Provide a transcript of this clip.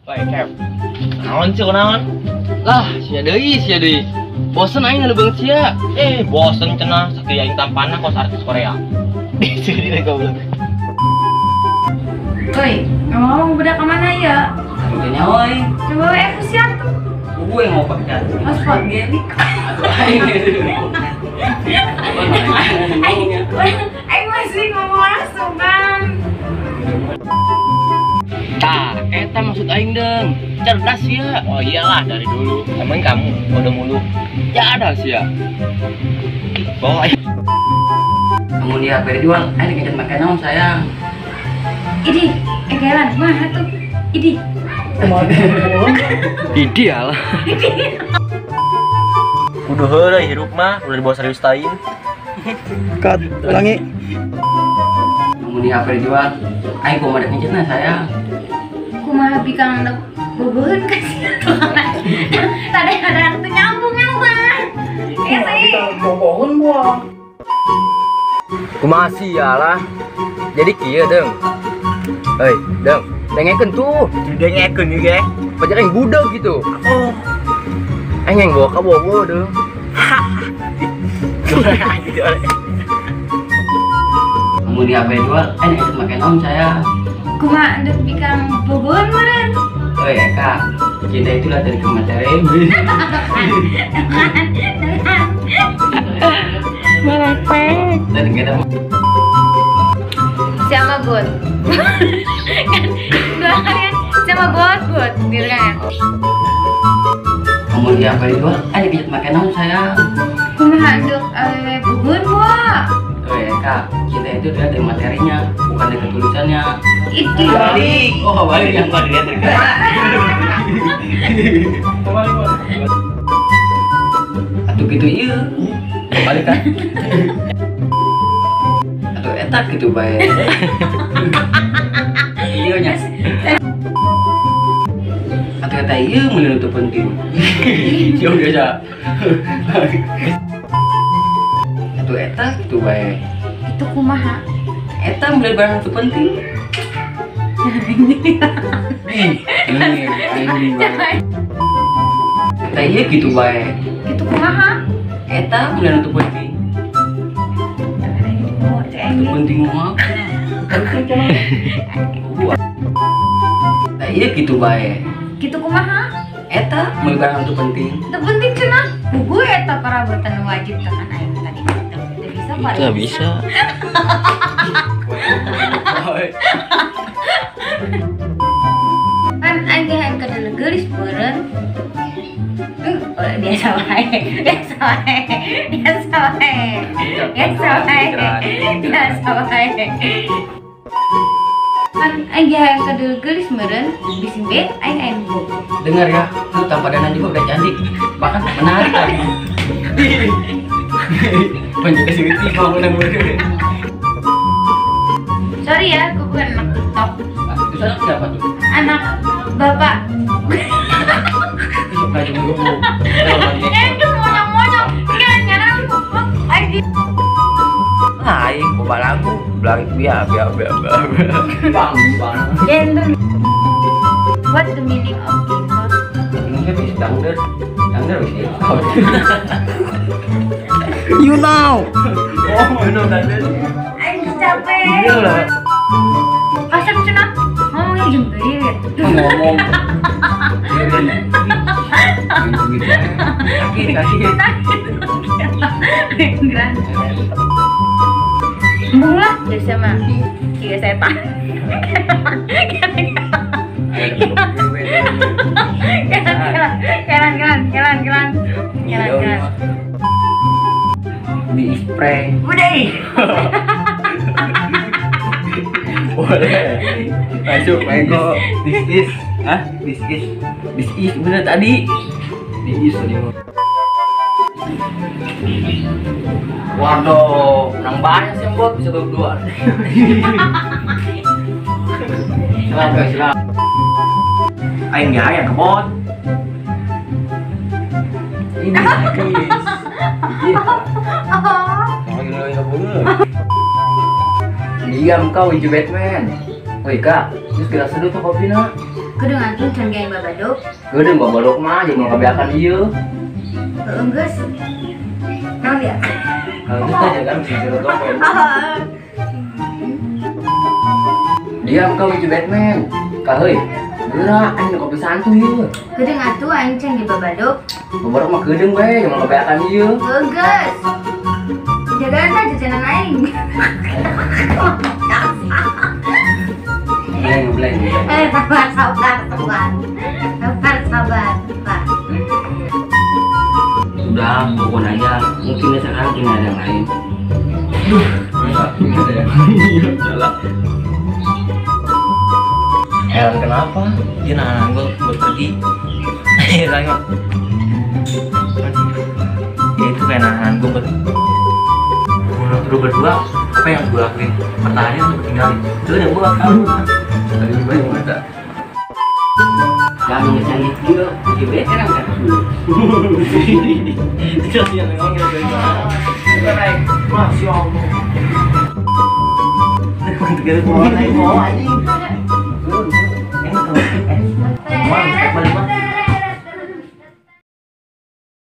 Woi, Kev. Naon sih naon? Lah, sia deui. Bosen aing ngaleubeung sia. Bosen cenah sakieu aing tampana kos artis Korea. Sini deh goblok. Woi, ngomong budak kemana ya? Artinya oi. Coba emosi atuh. Gue yang mau pakai. Mas Gelik. Aing masih ngomong langsung kan. Tah, eta maksud aing deung. Cerdas ya. Oh iyalah dari dulu. Emang kamu kode mulu. Ya ada sia. Bawa aja. Kamu dia beri jual, aing dikejar makan naon sayang. Idi, egelan mah tuh. Idi. Ideal. Kudu heureuy hirup mah, udah dibawa serius taying. Kat, ulangi. Kamu dia beri jual, aing kumaha dek ngejetna sayang. Kumaha bikang dek boboheun ka sia. Tadi ada tuh nyambung. Ya sih. Bobohon gua. Kumaha sialah. Jadi kieu deung. Hei, deung. Dengekeun tuh. Dengekeun ieu ge. Pajar yang budak gitu. Oh. Aing yang bawa ka bobo deung. Kamu di HP dua, aing ikut makan om saya. Kumaha dek bikang boboheun meureun. Oh ya kak, cinta itulah dari kemarin. Melepek. Dan kita Sama Bot. Kan dua kalian sama Bot gitu kan. kamu di HP dua, aing ikut makan om saya. Kumaha dek boboheun wa. Oh ya kak, cinta itu adalah dari materinya, bukan dari ketulusannya. Itu. Balik. Oh, balik yang tadi lihat tadi. Atuh gitu iya. Balik kan. Atuh etak gitu bae. Iya nya. Atuh eta iya mun itu penting. Jauh biasa. Atuh etak gitu bae. Itu kumaha. Eta mulai barang itu penting. Eta iya gitu bae. Itu kumaha. Eta mulai itu penting. Itu penting mah. Eta iya gitu bae. Gitu kumaha. Eta mulai barang itu penting. Itu penting cenah. Buku eta parabotan wajib tekan aing tadi. Itu bisa Itu paling nggak bisa. Kan aing yang kada gelis beureun. Biasa wae. Kan aing yang kada gelis meureun bisi be aing bobo. Dengar ya, lu tanpa dana juga udah cantik, bahkan menarik lagi. Penjaga sih mau menang-menang. Sorry ya, aku bukan anak TikTok. Terus anak siapa tuh? Anak bapak. Baju gue. Itu monyong-monyong. Nyarang lagi. Hai, coba lagu. Belang biar. Bang. Gendong. What the meaning of K-pop? Ini bisa dangder bisa. You know. Oh, bener tadi. Aing capek. Iya lah. Asap cenah. Ngomongnya jembir. Ngomong. Gitu. Kaki. Enggak. Bunga jadi sama tiga setan. Kelan. Di spray. Udah. Boleh. Masuk, Mego. This is bener tadi. This is. Waduh, nang banyak sih yang buat bisa berdua. Silakan. Aing ge hayang kebon. Ini guys. Diam kau hijau Batman. Woi kak, terus kita seduh tuh kopi nak. Kedengan tuh can geng babaduk. Gedeng babalok mah jeung ngabeakan ieu. Enggeus. Naon dia? Kalau kita jangan bisa topeng. Dia kau itu Batman. Kaheuy. Geura aing kopi santuy ieu. Kedengan tuh aing can di babaduk. Babalok mah gedeng we jeung ngabeakan ieu. Enggeus. Jagaan aja jajanan aing. Bleng. Sabar. Pak. Sudah, pokok aja. Mungkin sekarang punya ada yang lain. Heran kenapa? Dia nahan gue buat pergi. Tengok. Ya itu kayak nahan gue buat lu berdua apa yang gue lakuin pertahannya untuk tinggalin itu udah gue tahu tadi gue yang ada Jangan ngecengin dia, dia bete kan itu sih yang ngomongin baik masya allah untuk kita mau naik mau anjing